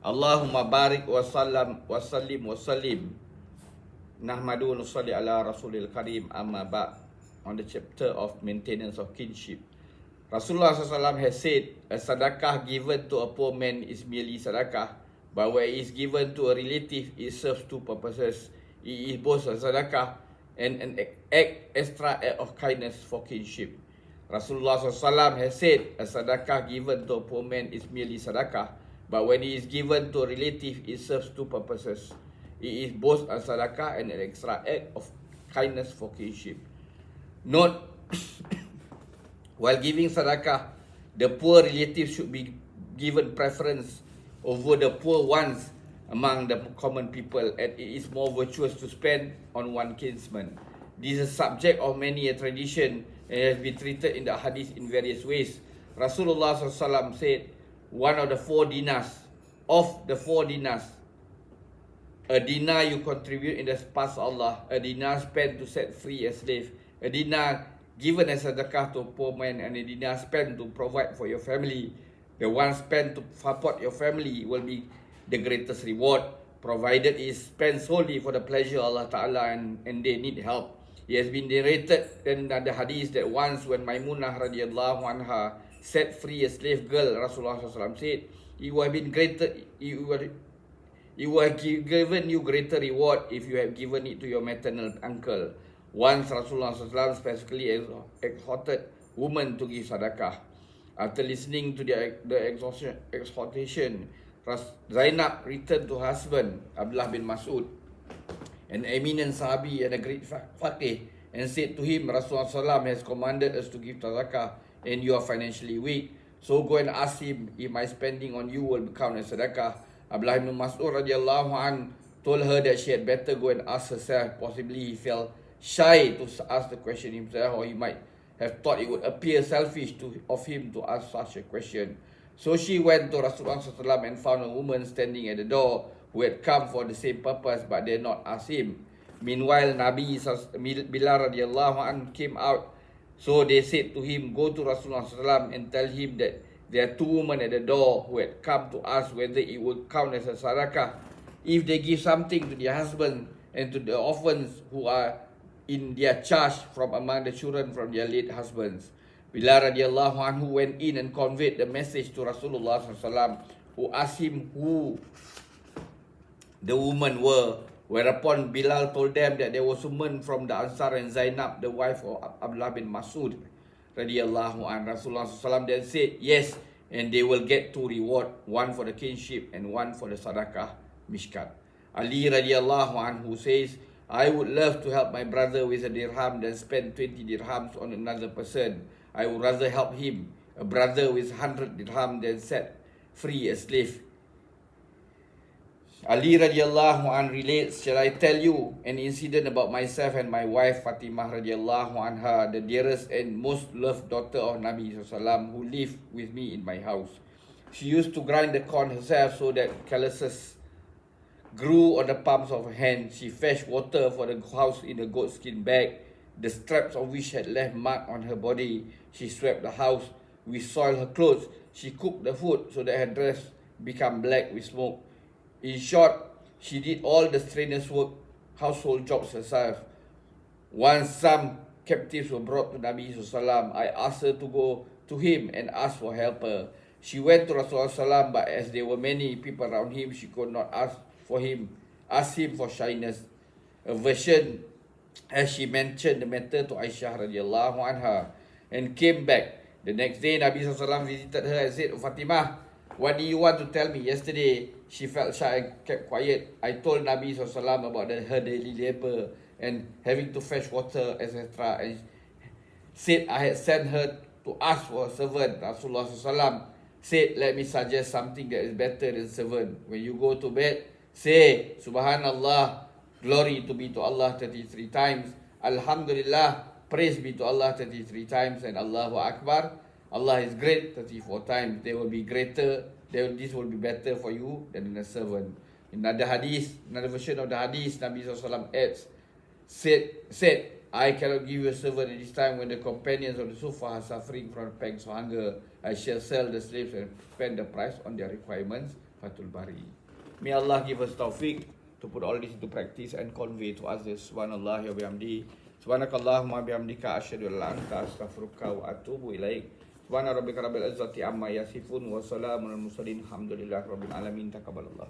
Allahumma barik wa sallim Nahmadu wa nusalli ala Rasulil Karim amma ba'. On the chapter of maintenance of kinship, Rasulullah SAW has said, a sadaqah given to a poor man is merely sadaqah, but where it is given to a relative, it serves two purposes. It is both a sadaqah and an extra act of kindness for kinship. Rasulullah SAW has said, a sadaqah given to a poor man is merely sadaqah, but when it is given to a relative, it serves two purposes. It is both a sadaqah and an extra act of kindness for kinship. Note, while giving sadaqah, the poor relatives should be given preference over the poor ones among the common people, and it is more virtuous to spend on one kinsman. This is a subject of many a tradition and has been treated in the hadith in various ways. Rasulullah SAW said, one of the 4 dinars, a dinar you contribute in the path of Allah, a dinar spent to set free a slave, a dinar given as sadaqah to a poor man, and a dinar spent to provide for your family. The one spent to support your family will be the greatest reward, provided it is spent solely for the pleasure of Allah Ta'ala and they need help. It has been narrated in the hadith that once when Maimunah radiallahu anha set free a slave girl, Rasulullah SAW said, it would have given you greater reward if you have given it to your maternal uncle. Once Rasulullah SAW specifically exhorted women to give sadaqah. After listening to the exhortation, Zainab returned to her husband, Abdullah bin Mas'ud, an eminent sahabi and a great faqih, and said to him, Rasulullah SAW has commanded us to give sadaqah and you are financially weak. So go and ask him if my spending on you will count as sadaqah. Abdullah bin Mas'ud radiallahu anh told her that she had better go and ask herself. Possibly he felt shy to ask the question himself, or he might have thought it would appear selfish of him to ask such a question. So she went to Rasulullah SAW and found a woman standing at the door who had come for the same purpose but did not ask him. Meanwhile, Bilal radiallahu anh came out. So they said to him, go to Rasulullah SAW and tell him that there are 2 women at the door who had come to ask whether it would count as a sadaqah if they give something to their husband and to the orphans who are in their charge from among the children from their late husbands. Bilal radiallahu anhu went in and conveyed the message to Rasulullah SAW, who asked him who the women were, whereupon Bilal told them that there was a woman from the Ansar and Zainab, the wife of Abdullah bin Mas'ud radiallahu anhu. Rasulullah SAW then said, yes, and they will get 2 reward, one for the kinship and one for the sadaqah mishkat. Ali radiallahu anhu says, I would love to help my brother with a dirham than spend 20 dirhams on another person. I would rather help him, a brother with 100 dirham, than set free a slave. Ali radiallahu anh relates, shall I tell you an incident about myself and my wife Fatimah radiallahu anha, the dearest and most loved daughter of Nabi SAW, who lived with me in my house. She used to grind the corn herself so that calluses grew on the palms of her hand. She fetched water for the house in a goatskin bag, the straps of which had left mark on her body. She swept the house. We soiled her clothes. She cooked the food so that her dress became black with smoke. In short, she did all the strenuous work, household jobs herself. Once some captives were brought to Nabi SAW, I asked her to go to him and ask for helper. She went to Rasulullah SAW, but as there were many people around him, she could not ask him for shyness. A version as she mentioned the matter to Aisha radiallahu anha and came back. The next day, Nabi SAW visited her and said, Fatimah, what do you want to tell me? Yesterday, she felt shy and kept quiet. I told Nabi SAW about her daily labor and having to fetch water, etc. And said I had sent her to ask for a servant. Rasulullah SAW said, let me suggest something that is better than servant. When you go to bed, say, Subhanallah, glory to be to Allah 33 times. Alhamdulillah, praise be to Allah 33 times. And Allahu Akbar, Allah is great 34 times. This will be better for you than a servant. In another hadith, another version of the hadith, Nabi SAW adds, said, I cannot give you a servant at this time when the companions of the Sufa are suffering from pangs of hunger. I shall sell the slaves and spend the price on their requirements. Fathul Bari. May Allah give us taufiq to put all this into practice and convey to others. Subhanallah wa bihamdi. Subhanakallahumma bihamdika asyhadu an la ilaha illa anta astaghfiruka wa atubu ilaik. Subhana rabbika rabbil izzati amma yasifun wa salamun al mursalin. Alhamdulillahi rabbil alamin. Taqabbalallah.